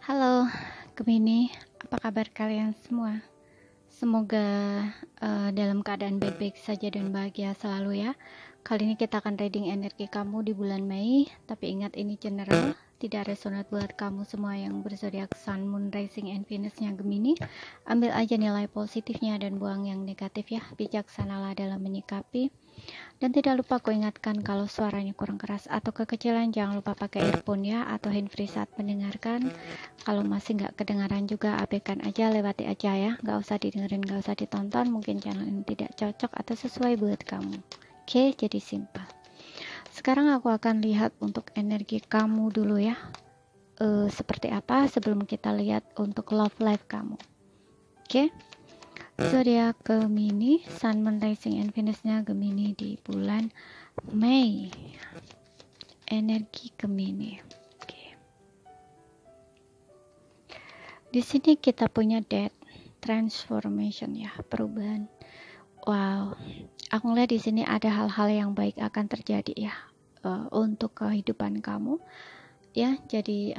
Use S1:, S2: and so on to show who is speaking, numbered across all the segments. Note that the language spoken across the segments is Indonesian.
S1: Halo, Gemini, apa kabar kalian semua? Semoga dalam keadaan baik-baik saja dan bahagia selalu ya. Kali ini kita akan reading energi kamu di bulan Mei, tapi ingat ini general, tidak resonate buat kamu semua yang berzodiak Sun, Moon, Rising, and Venus-nya Gemini. Ambil aja nilai positifnya dan buang yang negatif ya. Bijaksanalah dalam menyikapi. Dan tidak lupa aku ingatkan kalau suaranya kurang keras atau kekecilan, jangan lupa pakai earphone ya, atau handfree saat mendengarkan. Kalau masih nggak kedengaran juga, abaikan aja, lewati aja ya. Nggak usah didengerin, nggak usah ditonton. Mungkin channel ini tidak cocok atau sesuai buat kamu. Oke, jadi simpel. Sekarang aku akan lihat untuk energi kamu dulu ya. Seperti apa sebelum kita lihat untuk love life kamu. Oke. Zodiak Gemini, Sun, Moon, Rising, and Venus-nya Gemini di bulan Mei. Energi Gemini. Oke. Di sini kita punya death, transformation ya, perubahan. Wow, aku ngeliat di sini ada hal-hal yang baik akan terjadi ya untuk kehidupan kamu. Ya, jadi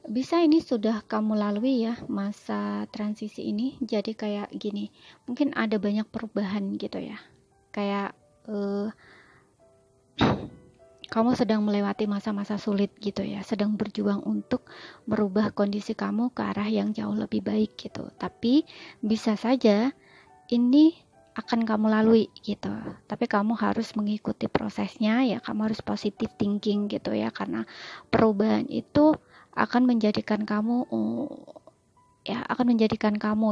S1: bisa ini sudah kamu lalui ya masa transisi ini. Jadi kayak gini, mungkin ada banyak perubahan gitu ya, kayak kamu sedang melewati masa-masa sulit gitu ya, sedang berjuang untuk merubah kondisi kamu ke arah yang jauh lebih baik gitu. Tapi bisa saja ini akan kamu lalui gitu, tapi kamu harus mengikuti prosesnya ya. Kamu harus positive thinking gitu ya, karena perubahan itu akan menjadikan kamu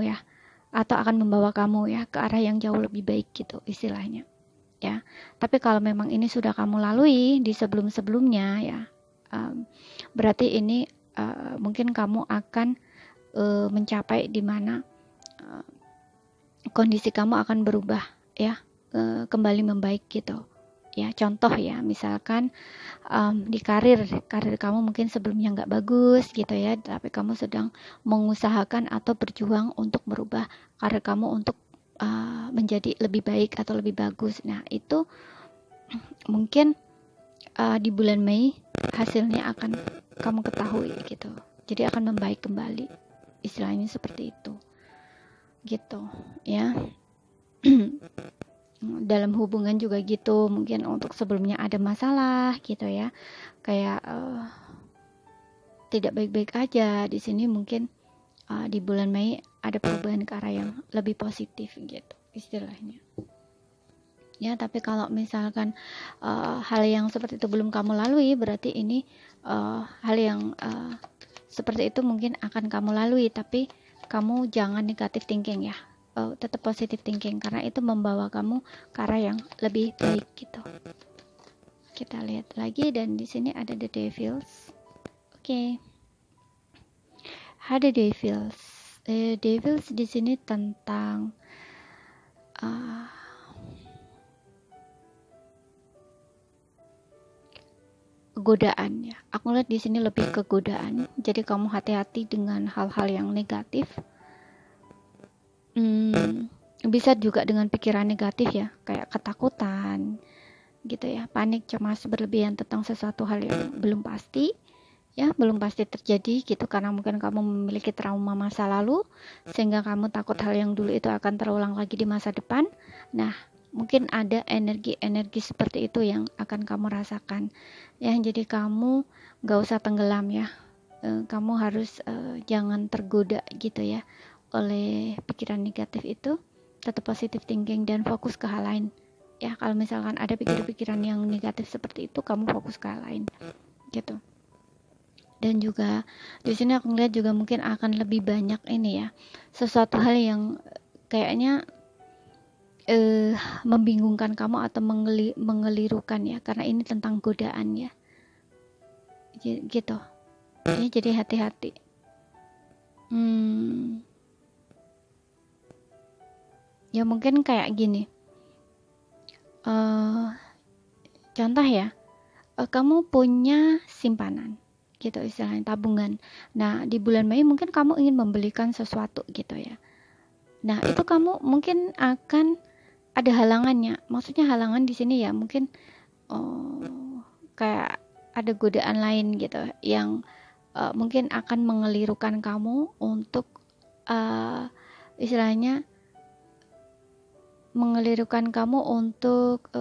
S1: ya, atau akan membawa kamu ya ke arah yang jauh lebih baik gitu istilahnya ya. Tapi kalau memang ini sudah kamu lalui di sebelum-sebelumnya ya, berarti ini mungkin kamu akan mencapai di mana kondisi kamu akan berubah ya, kembali membaik gitu ya. Contoh ya, misalkan di karir kamu mungkin sebelumnya nggak bagus gitu ya, tapi kamu sedang mengusahakan atau berjuang untuk merubah karir kamu untuk menjadi lebih baik atau lebih bagus. Nah itu mungkin di bulan Mei hasilnya akan kamu ketahui gitu, jadi akan membaik kembali, istilahnya seperti itu gitu ya. Dalam hubungan juga gitu, mungkin untuk sebelumnya ada masalah gitu ya, kayak tidak baik-baik aja. Di sini mungkin di bulan Mei ada perubahan ke arah yang lebih positif gitu istilahnya ya. Tapi kalau misalkan hal yang seperti itu belum kamu lalui, berarti ini hal yang seperti itu mungkin akan kamu lalui, tapi kamu jangan negatif thinking ya. Tetap positive thinking, karena itu membawa kamu ke arah yang lebih baik gitu. Kita lihat lagi, dan di sini ada the devils. Oke. Ada devils. Devils di sini tentang godaan ya. Aku lihat di sini lebih ke godaan. Jadi kamu hati-hati dengan hal-hal yang negatif. Bisa juga dengan pikiran negatif ya, kayak ketakutan gitu ya, panik, cemas berlebihan tentang sesuatu hal yang belum pasti ya, belum pasti terjadi gitu, karena mungkin kamu memiliki trauma masa lalu sehingga kamu takut hal yang dulu itu akan terulang lagi di masa depan. Nah mungkin ada energi-energi seperti itu yang akan kamu rasakan ya. Jadi kamu gak usah tenggelam ya, kamu harus jangan tergoda gitu ya oleh pikiran negatif itu. Tetap positive thinking dan fokus ke hal lain ya. Kalau misalkan ada pikiran-pikiran yang negatif seperti itu, kamu fokus ke hal lain gitu. Dan juga di sini aku ngeliat juga mungkin akan lebih banyak ini ya, sesuatu hal yang kayaknya membingungkan kamu atau mengelirukan ya, karena ini tentang godaan ya gitu ya. Jadi hati-hati. Ya mungkin kayak gini, contoh ya, kamu punya simpanan gitu istilahnya, tabungan. Nah di bulan Mei mungkin kamu ingin membelikan sesuatu gitu ya. Nah itu kamu mungkin akan ada halangannya. Maksudnya halangan di sini ya mungkin kayak ada godaan lain gitu yang mungkin akan mengelirukan kamu untuk istilahnya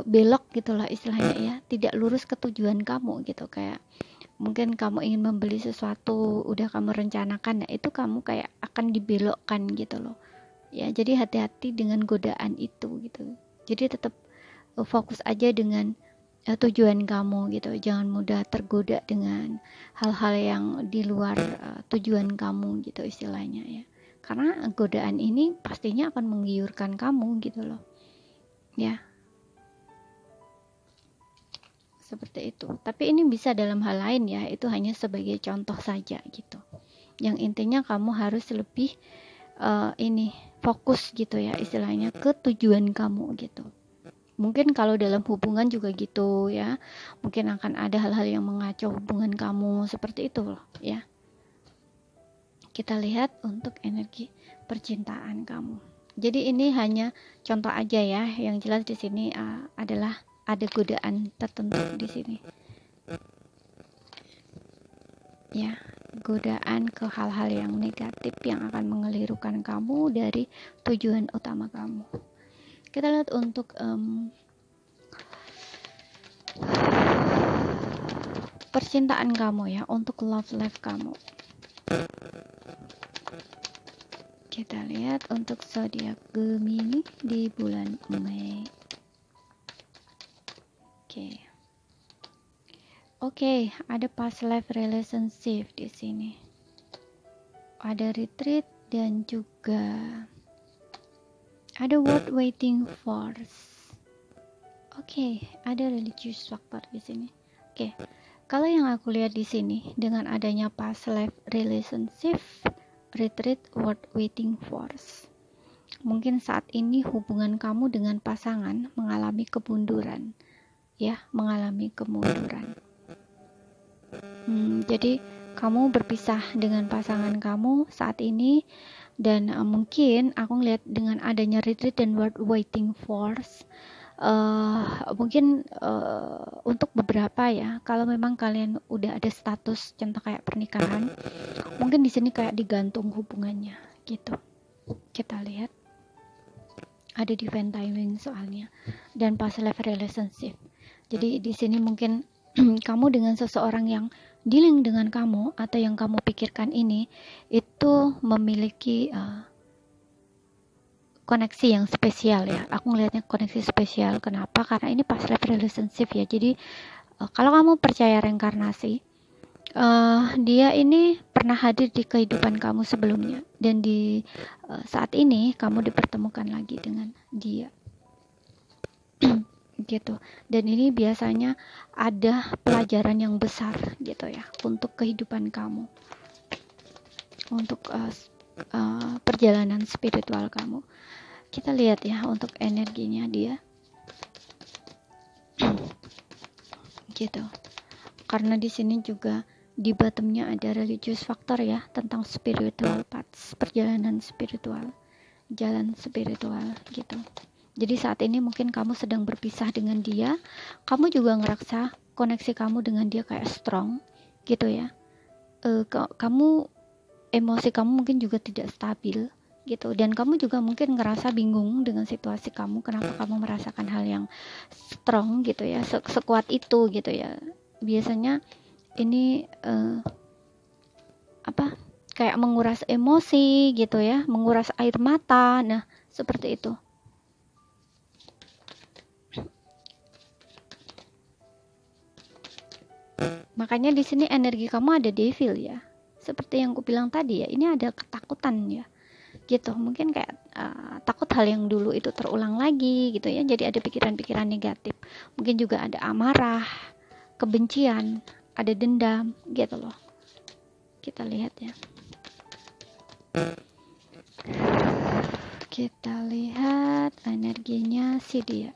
S1: belok gitulah istilahnya ya, tidak lurus ke tujuan kamu gitu. Kayak mungkin kamu ingin membeli sesuatu, udah kamu rencanakan, nah itu kamu kayak akan dibelokkan gitu loh ya. Jadi hati-hati dengan godaan itu gitu. Jadi tetap fokus aja dengan tujuan kamu gitu. Jangan mudah tergoda dengan hal-hal yang di luar tujuan kamu gitu istilahnya ya. Karena godaan ini pastinya akan menggiurkan kamu gitu loh ya, seperti itu. Tapi ini bisa dalam hal lain ya, itu hanya sebagai contoh saja gitu. Yang intinya kamu harus lebih fokus gitu ya istilahnya ke tujuan kamu gitu. Mungkin kalau dalam hubungan juga gitu ya, mungkin akan ada hal-hal yang mengacau hubungan kamu, seperti itu loh ya. Kita lihat untuk energi percintaan kamu. Jadi ini hanya contoh aja ya, yang jelas di sini adalah ada godaan tertentu di sini. Ya, godaan ke hal-hal yang negatif yang akan mengelirukan kamu dari tujuan utama kamu. Kita lihat untuk percintaan kamu ya, untuk love life kamu. Kita lihat untuk zodiak Gemini di bulan Mei. Oke, ada past life relationship di sini. Ada retreat dan juga ada worth waiting for. Oke, ada religious factor di sini. Oke. Kalau yang aku lihat di sini, dengan adanya past life relationship, retreat, worth waiting for, mungkin saat ini hubungan kamu dengan pasangan mengalami kemunduran ya, jadi kamu berpisah dengan pasangan kamu saat ini, dan mungkin aku ngeliat dengan adanya retreat dan worth waiting for, mungkin untuk beberapa ya, kalau memang kalian udah ada status contoh kayak pernikahan, mungkin di sini kayak digantung hubungannya gitu. Kita lihat ada divine timing soalnya, dan past life relationship. Jadi di sini mungkin kamu dengan seseorang yang dealing dengan kamu atau yang kamu pikirkan ini itu memiliki koneksi yang spesial ya. Aku ngelihatnya koneksi spesial. Kenapa? Karena ini past life relationship ya. Jadi kalau kamu percaya reinkarnasi, dia ini pernah hadir di kehidupan kamu sebelumnya, dan di saat ini kamu dipertemukan lagi dengan dia gitu. Dan ini biasanya ada pelajaran yang besar gitu ya untuk kehidupan kamu, untuk perjalanan spiritual kamu. Kita lihat ya untuk energinya dia gitu. Karena di sini juga di bottomnya ada religious factor ya, tentang spiritual path, perjalanan spiritual, jalan spiritual gitu. Jadi saat ini mungkin kamu sedang berpisah dengan dia, kamu juga ngerasa koneksi kamu dengan dia kayak strong gitu ya. Kamu emosi kamu mungkin juga tidak stabil gitu, dan kamu juga mungkin ngerasa bingung dengan situasi kamu, kenapa kamu merasakan hal yang strong gitu ya, sekuat itu gitu ya. Biasanya ini kayak menguras emosi gitu ya, menguras air mata. Nah, seperti itu. Makanya di sini energi kamu ada devil ya. Seperti yang aku bilang tadi ya, ini ada ketakutan ya. Gitu. Mungkin kayak takut hal yang dulu itu terulang lagi gitu ya. Jadi ada pikiran-pikiran negatif. Mungkin juga ada amarah, kebencian, ada dendam gitu loh. Kita lihat ya. Kita lihat energinya si dia.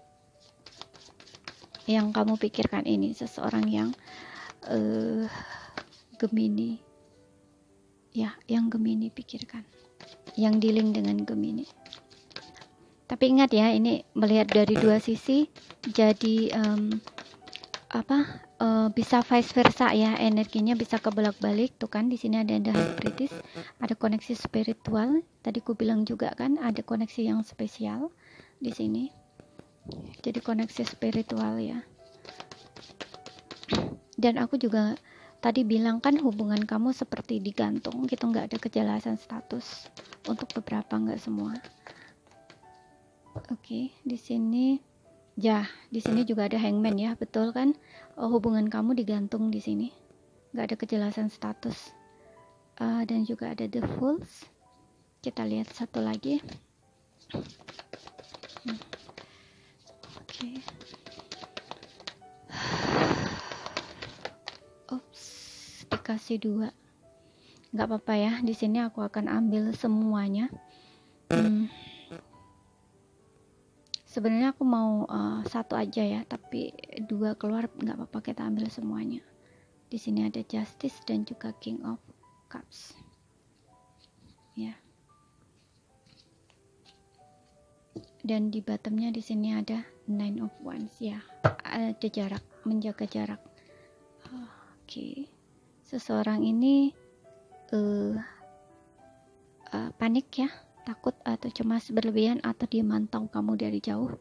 S1: Yang kamu pikirkan ini seseorang yang Gemini ya, yang Gemini pikirkan, yang dealing dengan Gemini. Tapi ingat ya, ini melihat dari dua sisi, jadi bisa vice versa ya, energinya bisa kebolak-balik tuh kan. Di sini ada high priestess, ada koneksi spiritual. Tadi ku bilang juga kan ada koneksi yang spesial di sini. Jadi koneksi spiritual ya. Dan aku juga tadi bilang kan hubungan kamu seperti digantung gitu, nggak ada kejelasan status untuk beberapa, nggak semua. Oke, di sini ya, di sini juga ada hangman ya, betul kan? Hubungan kamu digantung di sini, nggak ada kejelasan status. Dan juga ada the fools. Kita lihat satu lagi. Oke. Oops, dikasih 2. Nggak apa-apa ya, di sini aku akan ambil semuanya. Sebenarnya aku mau 1 aja ya, tapi 2 keluar nggak apa-apa, kita ambil semuanya. Di sini ada justice dan juga king of cups. Ya. Dan di bottomnya di sini ada nine of wands ya. Ada jarak, menjaga jarak. Oke. Seseorang ini panik ya, takut atau cemas berlebihan, atau dia mantau kamu dari jauh.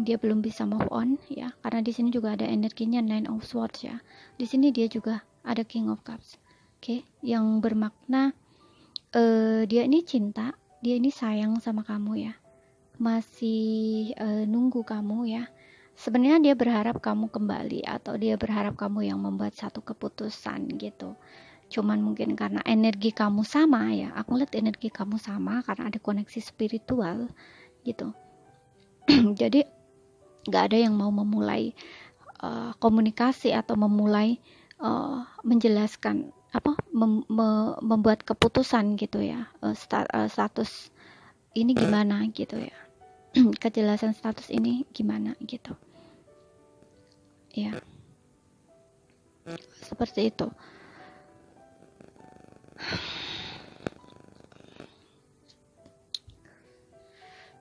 S1: Dia belum bisa move on ya, karena di sini juga ada energinya nine of swords ya. Di sini dia juga ada king of cups. Oke, yang bermakna dia ini cinta, dia ini sayang sama kamu ya, masih nunggu kamu ya. Sebenarnya dia berharap kamu kembali, atau dia berharap kamu yang membuat satu keputusan gitu. Cuman mungkin karena energi kamu sama ya, aku lihat energi kamu sama karena ada koneksi spiritual gitu. Jadi nggak ada yang mau memulai komunikasi atau memulai menjelaskan apa, membuat keputusan gitu ya, status ini gimana gitu ya. Kejelasan status ini gimana gitu ya, seperti itu.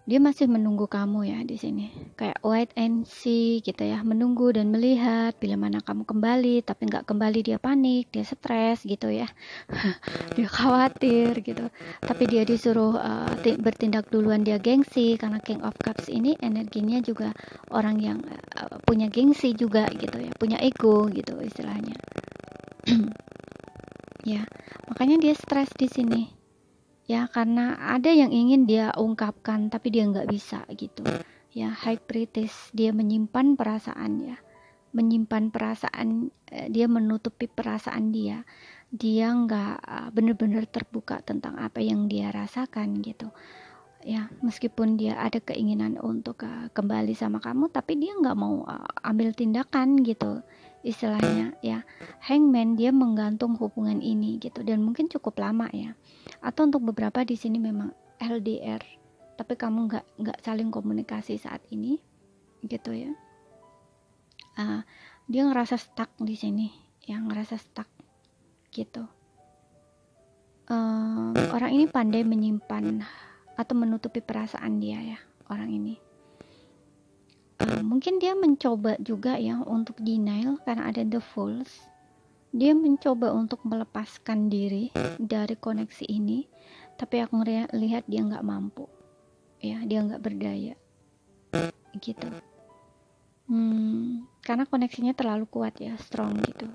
S1: Dia masih menunggu kamu ya di sini, kayak wait and see gitu ya, menunggu dan melihat bila mana kamu kembali. Tapi nggak kembali dia panik, dia stres gitu ya. Dia khawatir gitu, tapi dia disuruh bertindak duluan, dia gengsi karena king of cups ini energinya juga orang yang punya gengsi juga gitu ya, punya ego gitu istilahnya. Ya, makanya dia stres di sini ya, karena ada yang ingin dia ungkapkan tapi dia nggak bisa gitu ya. High priestess, dia menyimpan perasaan ya, menyimpan perasaan, dia menutupi perasaan dia nggak benar-benar terbuka tentang apa yang dia rasakan gitu ya. Meskipun dia ada keinginan untuk kembali sama kamu, tapi dia nggak mau ambil tindakan gitu istilahnya ya. Hangman, dia menggantung hubungan ini gitu, dan mungkin cukup lama ya. Atau untuk beberapa di sini memang LDR, tapi kamu nggak saling komunikasi saat ini gitu ya. Dia ngerasa stuck di sini, yang ngerasa stuck gitu. Orang ini pandai menyimpan atau menutupi perasaan dia ya, orang ini. Mungkin dia mencoba juga ya untuk denial karena ada the fools. Dia mencoba untuk melepaskan diri dari koneksi ini, tapi aku lihat dia nggak mampu ya, dia nggak berdaya gitu. Karena koneksinya terlalu kuat ya, strong gitu.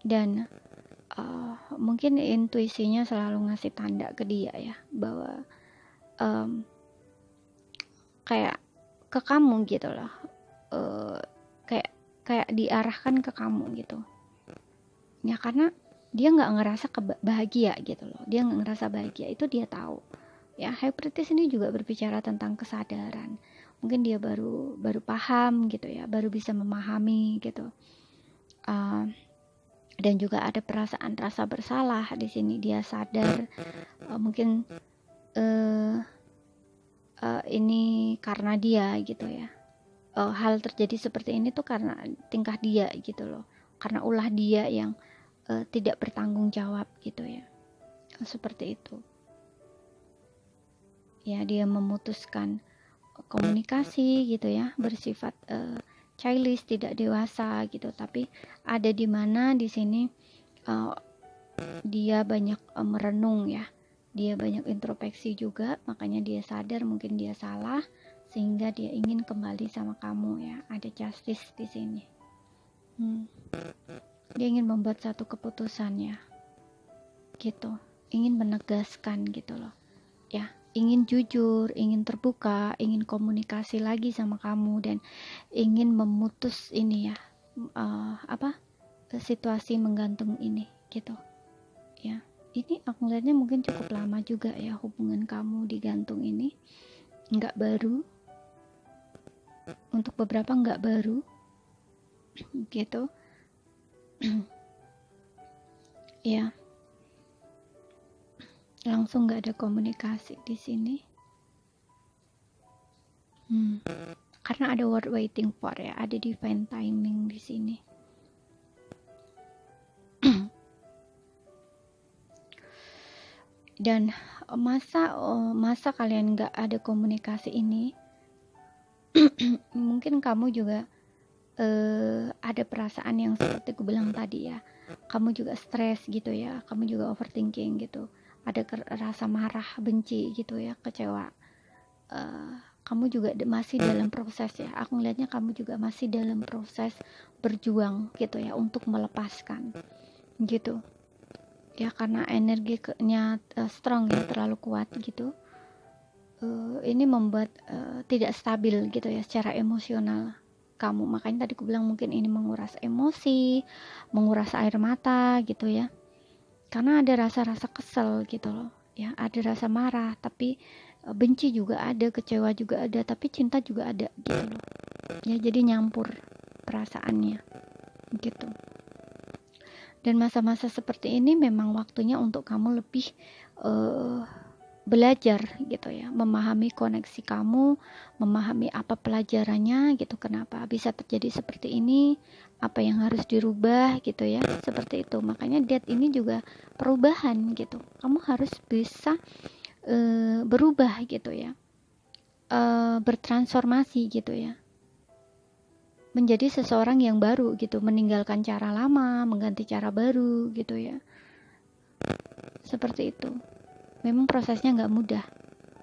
S1: Dan mungkin intuisinya selalu ngasih tanda ke dia ya, bahwa kayak ke kamu gitu loh, kayak diarahkan ke kamu gitu ya, karena dia nggak ngerasa bahagia gitu loh, dia nggak ngerasa bahagia, itu dia tahu ya. High priestess ini juga berbicara tentang kesadaran, mungkin dia baru paham gitu ya, baru bisa memahami gitu. Dan juga ada perasaan rasa bersalah di sini, dia sadar mungkin ini karena dia gitu ya. Hal terjadi seperti ini tuh karena tingkah dia gitu loh, karena ulah dia yang tidak bertanggung jawab gitu ya, seperti itu ya. Dia memutuskan komunikasi gitu ya, bersifat childish, tidak dewasa gitu. Tapi ada di mana di sini dia banyak merenung ya, dia banyak introspeksi juga, makanya dia sadar mungkin dia salah sehingga dia ingin kembali sama kamu ya. Ada justice di sini. Dia ingin membuat satu keputusan ya, gitu, ingin menegaskan gitu loh ya, ingin jujur, ingin terbuka, ingin komunikasi lagi sama kamu, dan ingin memutus ini ya, situasi menggantung ini gitu ya. Ini aku lihatnya mungkin cukup lama juga ya hubungan kamu digantung ini, nggak baru, untuk beberapa nggak baru gitu ya. Langsung nggak ada komunikasi di sini. Karena ada word waiting for ya, ada divine timing di sini. Dan masa kalian nggak ada komunikasi ini, mungkin kamu juga ada perasaan yang seperti aku bilang tadi ya, kamu juga stres gitu ya, kamu juga overthinking gitu, ada rasa marah, benci gitu ya, kecewa. Kamu juga masih dalam proses ya, aku ngelihatnya kamu juga masih dalam proses berjuang gitu ya untuk melepaskan gitu ya, karena energinya strong ya, terlalu kuat gitu. Ini membuat tidak stabil gitu ya secara emosional kamu. Makanya tadi aku bilang mungkin ini menguras emosi, menguras air mata gitu ya, karena ada rasa-rasa kesel gitu loh ya, ada rasa marah, tapi benci juga ada, kecewa juga ada, tapi cinta juga ada gitu loh ya, jadi nyampur perasaannya gitu. Dan masa-masa seperti ini memang waktunya untuk kamu lebih belajar gitu ya, memahami koneksi kamu, memahami apa pelajarannya gitu, kenapa bisa terjadi seperti ini, apa yang harus dirubah gitu ya, seperti itu. Makanya Death ini juga perubahan gitu, kamu harus bisa berubah gitu ya, bertransformasi gitu ya, menjadi seseorang yang baru gitu, meninggalkan cara lama, mengganti cara baru gitu ya, seperti itu. Memang prosesnya nggak mudah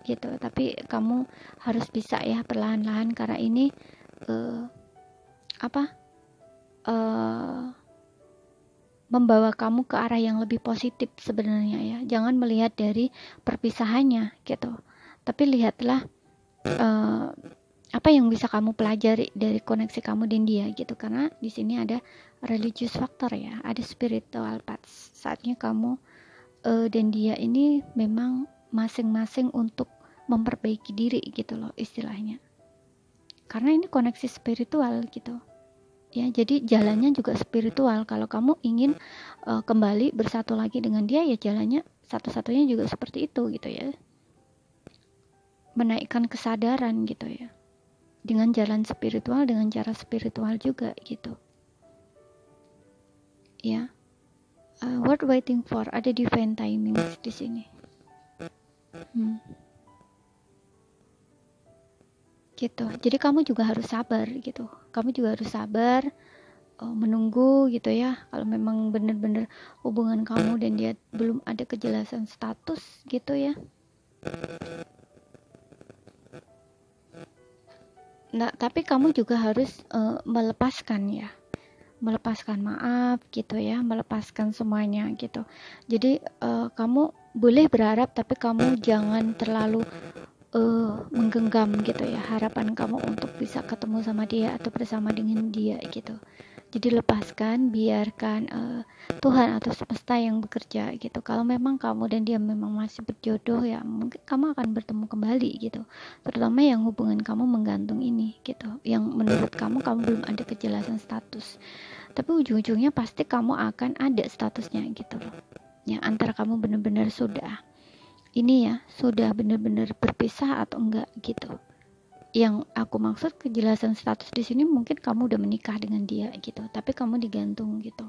S1: gitu, tapi kamu harus bisa ya perlahan-lahan, karena ini membawa kamu ke arah yang lebih positif sebenarnya ya. Jangan melihat dari perpisahannya gitu, tapi lihatlah apa yang bisa kamu pelajari dari koneksi kamu dan dia gitu, karena di sini ada religious factor ya, ada spiritual paths. Saatnya kamu dan dia ini memang masing-masing untuk memperbaiki diri gitu loh istilahnya, karena ini koneksi spiritual gitu ya, jadi jalannya juga spiritual. Kalau kamu ingin kembali bersatu lagi dengan dia ya, jalannya satu-satunya juga seperti itu gitu ya, menaikkan kesadaran gitu ya, dengan jalan spiritual, dengan cara spiritual juga gitu ya. What waiting for, ada divine timing di sini. Gitu. Jadi kamu juga harus sabar gitu. Kamu juga harus sabar menunggu gitu ya. Kalau memang benar-benar hubungan kamu dan dia belum ada kejelasan status gitu ya. Nah, tapi kamu juga harus melepaskan ya. Melepaskan maaf gitu ya, melepaskan semuanya gitu. Jadi kamu boleh berharap, tapi kamu jangan terlalu menggenggam gitu ya harapan kamu untuk bisa ketemu sama dia atau bersama dengan dia gitu. Jadi lepaskan, biarkan Tuhan atau semesta yang bekerja gitu. Kalau memang kamu dan dia memang masih berjodoh ya, mungkin kamu akan bertemu kembali gitu, terutama yang hubungan kamu menggantung ini gitu, yang menurut kamu belum ada kejelasan status, tapi ujung-ujungnya pasti kamu akan ada statusnya gitu loh ya, antara kamu benar-benar sudah ini ya, sudah benar-benar berpisah atau enggak gitu. Yang aku maksud kejelasan status di sini mungkin kamu udah menikah dengan dia gitu, tapi kamu digantung gitu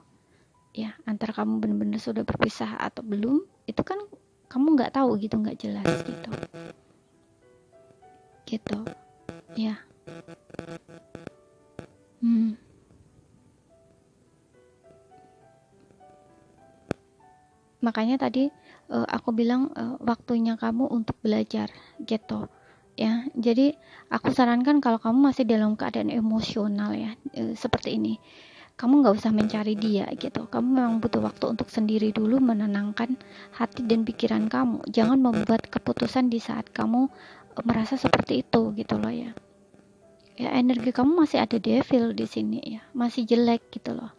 S1: ya, antara kamu benar-benar sudah berpisah atau belum, itu kan kamu nggak tahu gitu, nggak jelas gitu ya. Hmm. Makanya tadi aku bilang waktunya kamu untuk belajar gitu ya. Jadi aku sarankan kalau kamu masih dalam keadaan emosional ya seperti ini, kamu nggak usah mencari dia gitu. Kamu memang butuh waktu untuk sendiri dulu, menenangkan hati dan pikiran kamu. Jangan membuat keputusan di saat kamu merasa seperti itu gitu loh ya. Ya energi kamu masih ada devil di sini ya, masih jelek gitu loh.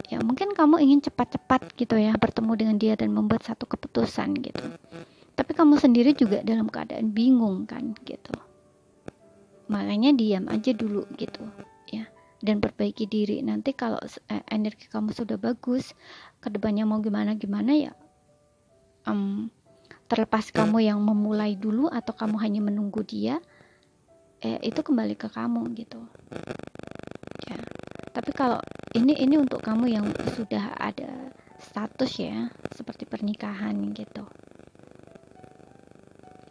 S1: Ya mungkin kamu ingin cepat-cepat gitu ya bertemu dengan dia dan membuat satu keputusan gitu. Tapi kamu sendiri juga dalam keadaan bingung kan gitu. Makanya diam aja dulu gitu ya, dan perbaiki diri. Nanti kalau energi kamu sudah bagus, kedepannya mau gimana gimana ya, terlepas kamu yang memulai dulu atau kamu hanya menunggu dia, itu kembali ke kamu gitu ya. Tapi kalau ini untuk kamu yang sudah ada status ya, seperti pernikahan gitu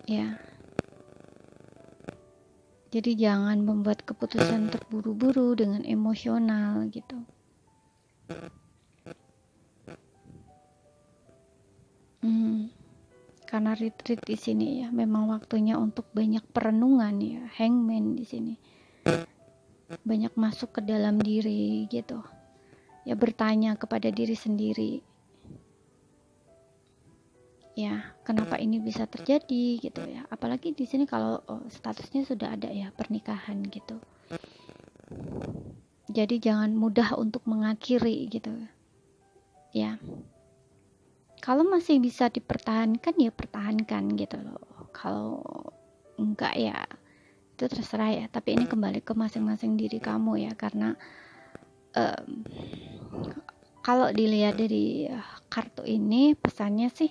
S1: ya. Jadi jangan membuat keputusan terburu-buru dengan emosional gitu. Karena retreat di sini ya, memang waktunya untuk banyak perenungan ya, hangman di sini. Banyak masuk ke dalam diri gitu. Ya bertanya kepada diri sendiri. Ya, kenapa ini bisa terjadi gitu ya. Apalagi di sini kalau statusnya sudah ada ya pernikahan gitu. Jadi jangan mudah untuk mengakhiri gitu. Ya. Kalau masih bisa dipertahankan ya pertahankan gitu loh. Kalau enggak ya itu terserah ya. Tapi ini kembali ke masing-masing diri kamu ya, karena kalau dilihat dari kartu ini pesannya sih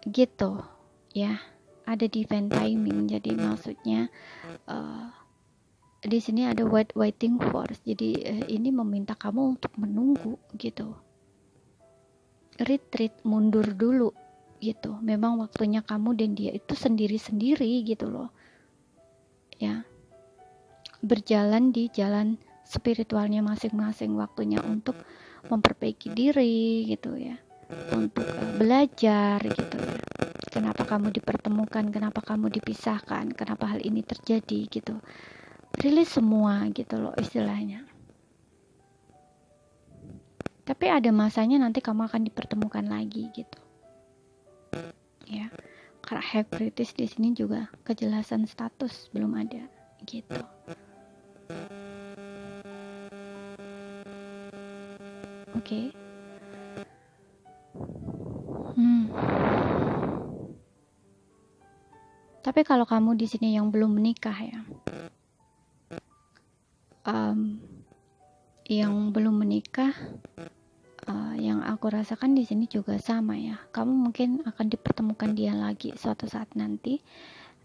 S1: gitu ya, ada divine timing. Jadi maksudnya di sini ada waiting force. Jadi ini meminta kamu untuk menunggu gitu, retreat, mundur dulu gitu. Memang waktunya kamu dan dia itu sendiri-sendiri gitu loh ya, berjalan di jalan spiritualnya masing-masing. Waktunya untuk memperbaiki diri gitu ya, untuk belajar gitu ya. Kenapa kamu dipertemukan, kenapa kamu dipisahkan, kenapa hal ini terjadi gitu. Rilis semua gitu loh istilahnya. Tapi ada masanya nanti kamu akan dipertemukan lagi gitu. Ya. Karena high kritis di sini juga kejelasan status belum ada gitu. Oke. Tapi kalau kamu di sini yang belum menikah ya, yang belum menikah, yang aku rasakan di sini juga sama ya. Kamu mungkin akan dipertemukan dia lagi suatu saat nanti.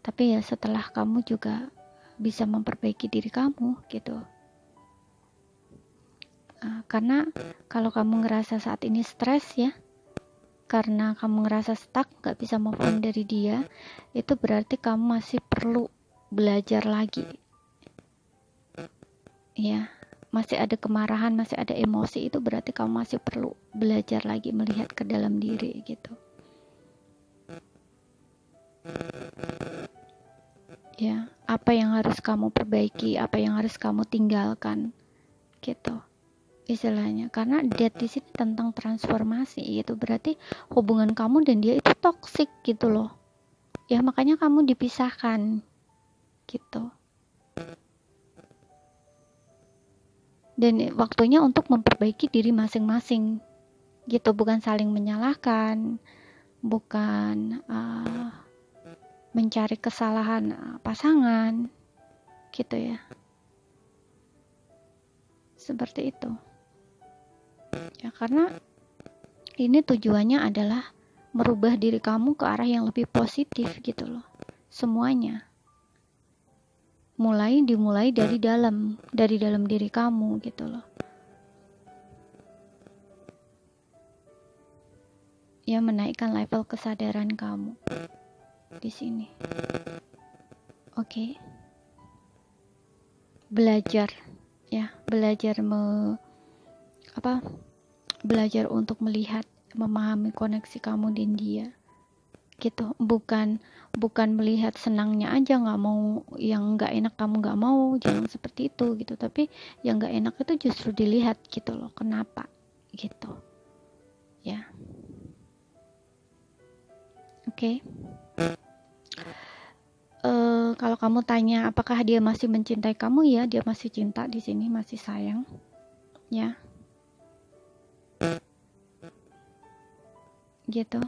S1: Tapi ya setelah kamu juga bisa memperbaiki diri kamu gitu. Karena kalau kamu ngerasa saat ini stres ya, karena kamu ngerasa stuck, gak bisa move on dari dia, itu berarti kamu masih perlu belajar lagi ya. Masih ada kemarahan, masih ada emosi, itu berarti kamu masih perlu belajar lagi, melihat ke dalam diri gitu ya. Apa yang harus kamu perbaiki, apa yang harus kamu tinggalkan gitu istilahnya. Karena death di sini tentang transformasi, itu berarti hubungan kamu dan dia itu toksik gitu loh ya, makanya kamu dipisahkan gitu. Dan waktunya untuk memperbaiki diri masing-masing gitu, bukan saling menyalahkan, bukan mencari kesalahan pasangan gitu ya, seperti itu ya. Karena ini tujuannya adalah merubah diri kamu ke arah yang lebih positif gitu loh, semuanya dimulai dari dalam diri kamu gitu loh ya, menaikkan level kesadaran kamu di sini. Oke. Belajar belajar belajar untuk melihat, memahami koneksi kamu dan dia gitu. Bukan melihat senangnya aja, nggak mau yang nggak enak kamu nggak mau, jangan seperti itu gitu. Tapi yang nggak enak itu justru dilihat gitu loh, kenapa gitu ya. Oke. Kalau kamu tanya apakah dia masih mencintai kamu, ya dia masih cinta di sini, masih sayang ya gitu.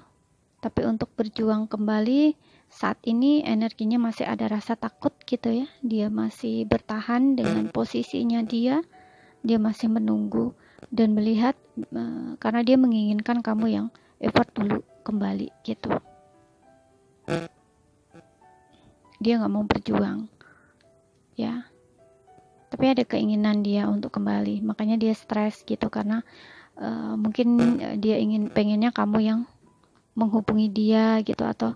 S1: Tapi untuk berjuang kembali saat ini energinya masih ada rasa takut gitu ya. Dia masih bertahan dengan posisinya dia masih menunggu dan melihat, karena dia menginginkan kamu yang effort dulu kembali gitu. Dia nggak mau berjuang ya, tapi ada keinginan dia untuk kembali, makanya dia stres gitu. Karena mungkin dia pengennya kamu yang menghubungi dia gitu, atau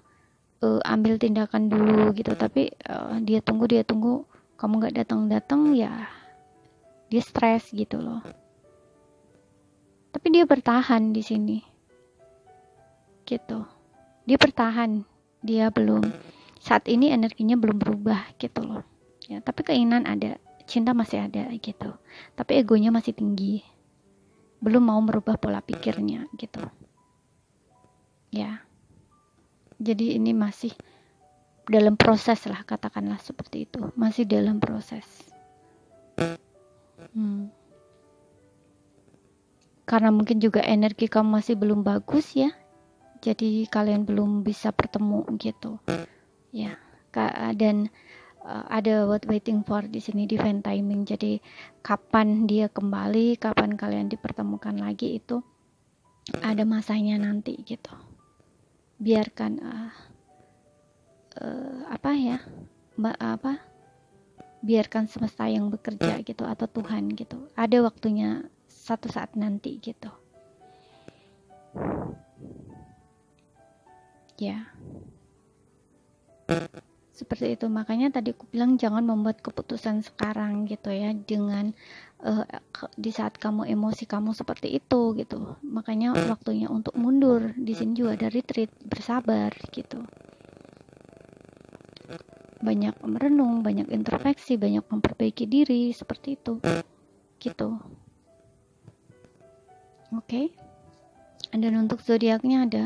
S1: ambil tindakan dulu gitu. Tapi dia tunggu kamu nggak datang ya, dia stres gitu loh. Tapi dia bertahan di sini gitu. Dia bertahan, dia belum, saat ini energinya belum berubah gitu loh ya. Tapi keinginan ada, cinta masih ada gitu, tapi egonya masih tinggi, belum mau merubah pola pikirnya gitu ya. Jadi ini masih dalam proses lah, katakanlah seperti itu, masih dalam proses. Karena mungkin juga energi kamu masih belum bagus ya, jadi kalian belum bisa bertemu gitu ya. Dan ada what waiting for di sini, divine timing. Jadi kapan dia kembali, kapan kalian dipertemukan lagi, itu ada masanya nanti gitu. Biarkan biarkan semesta yang bekerja gitu, atau Tuhan gitu. Ada waktunya satu saat nanti gitu ya. Seperti itu. Makanya tadi aku bilang jangan membuat keputusan sekarang gitu ya, dengan di saat kamu emosi kamu seperti itu gitu. Makanya waktunya untuk mundur. Di sini juga ada retreat, bersabar gitu. Banyak merenung, banyak introspeksi, banyak memperbaiki diri, seperti itu gitu. Oke. Dan untuk zodiaknya ada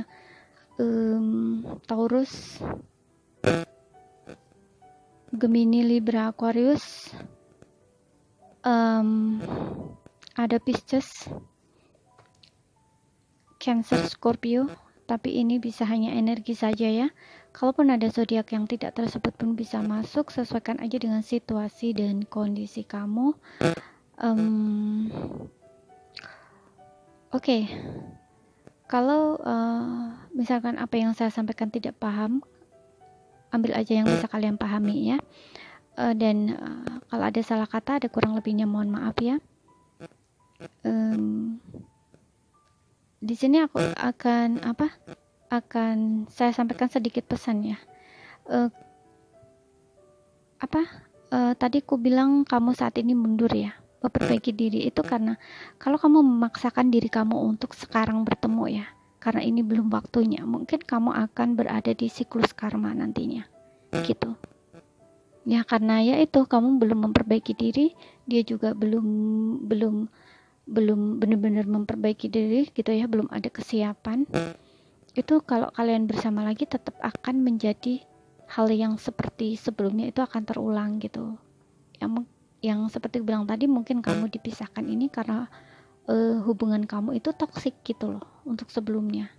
S1: Taurus, Gemini, Libra, Aquarius, ada Pisces, Cancer, Scorpio. Tapi ini bisa hanya energi saja ya. Kalaupun ada zodiak yang tidak tersebut pun bisa masuk, sesuaikan aja dengan situasi dan kondisi kamu. Oke. Kalau misalkan apa yang saya sampaikan tidak paham, ambil aja yang bisa kalian pahami ya. Dan kalau ada salah kata, ada kurang lebihnya, mohon maaf ya. Di sini aku akan saya sampaikan sedikit pesan ya. Tadi aku bilang kamu saat ini mundur ya, memperbaiki diri itu karena kalau kamu memaksakan diri kamu untuk sekarang bertemu ya, karena ini belum waktunya, mungkin kamu akan berada di siklus karma nantinya gitu ya. Karena ya itu, kamu belum memperbaiki diri, dia juga belum benar-benar memperbaiki diri gitu ya, belum ada kesiapan. Itu kalau kalian bersama lagi tetap akan menjadi hal yang seperti sebelumnya, itu akan terulang gitu. Yang seperti bilang tadi, mungkin kamu dipisahkan ini karena hubungan kamu itu toksik gitu loh untuk sebelumnya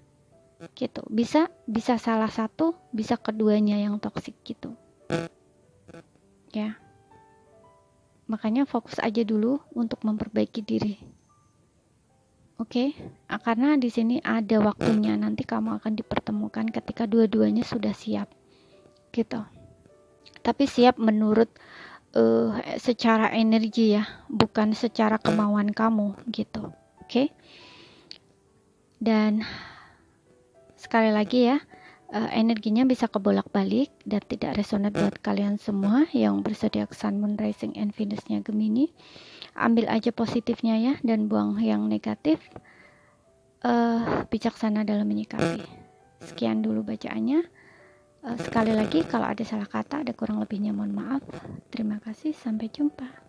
S1: gitu. Bisa salah satu, bisa keduanya yang toksik gitu ya. Makanya fokus aja dulu untuk memperbaiki diri. Oke. Karena di sini ada waktunya, nanti kamu akan dipertemukan ketika dua-duanya sudah siap gitu. Tapi siap menurut secara energi ya, bukan secara kemauan kamu gitu. Oke. Dan sekali lagi ya, energinya bisa kebolak-balik dan tidak resonan buat kalian semua yang bersediak Sun, Moon, Rising, and Venusnya Gemini. Ambil aja positifnya ya, dan buang yang negatif. Bijaksana dalam menyikapi. Sekian dulu bacaannya. Sekali lagi, kalau ada salah kata, ada kurang lebihnya mohon maaf. Terima kasih, sampai jumpa.